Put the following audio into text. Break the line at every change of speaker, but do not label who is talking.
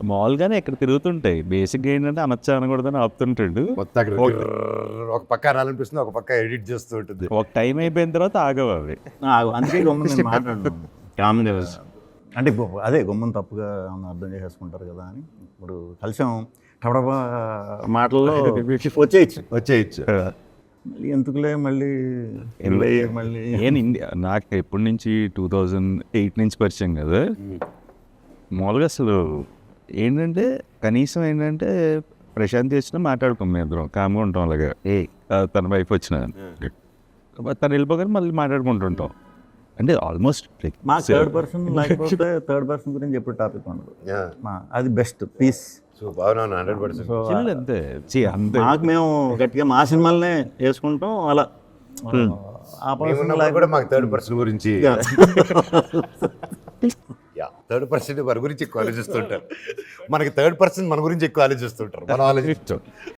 మామూలుగానే ఇక్కడ తిరుగుతుంటాయి. బేసిక్గా ఏంటంటే అనొచ్చా అనకూడదని ఆపుతుంటాడు.
మొత్తం అక్కడ ఒక పక్క అనాలనిపిస్తుంది, ఒక పక్క ఎడిట్ చేస్తూ ఉంటుంది.
ఒక టైం అయిపోయిన తర్వాత ఆగవు అవి.
అందుకే గమ్మున నేను మాట్లాడను కామెడీ అంటే ఇప్పుడు అదే గమ్మున తప్పుగా ఏమన్నా అర్థం చేసేసుకుంటారు కదా అని. ఇప్పుడు కలిసాం టడబా మాటల్లో
వచ్చేయచ్చు.
మళ్ళీ ఎందుకులే మళ్ళీ మళ్ళీ
నేను ఇండియా నాకు ఎప్పటి నుంచి 2008 నుంచి పరిచయం కదా. మామూలుగా అసలు ఏంటంటే కనీసం ఏంటంటే ప్రశాంత్ వచ్చినా మాట్లాడుకోం, మేము ఇద్దరం కామ్గా ఉంటాం. అలాగా తన వైఫ్ వచ్చిన తను వెళ్ళిపోగానే మళ్ళీ మాట్లాడుకుంటుంటాం. అంటే ఆల్మోస్ట్
మా థర్డ్ పర్సన్ లేకపోతే థర్డ్ పర్సన్ గురించి ఎప్పుడు టాపిక్ ఉండదు. అది బెస్ట్ పీస్.
సో బాగున్నాను 100%.
అంతే అంతే.
మాకు మేము గట్టిగా మా సినిమాలనే వేసుకుంటాం అలా. ఆ పర్సన్
కూడా మాకు థర్డ్ పర్సన్ గురించి థర్డ్ పర్సన్ మన గురించి ఎక్కువ ఆలోచిస్తుంటారు. మనకి థర్డ్ పర్సన్ మన గురించి ఎక్కువ ఆలోచిస్తుంటారు. మనం ఆలోచిస్తాం.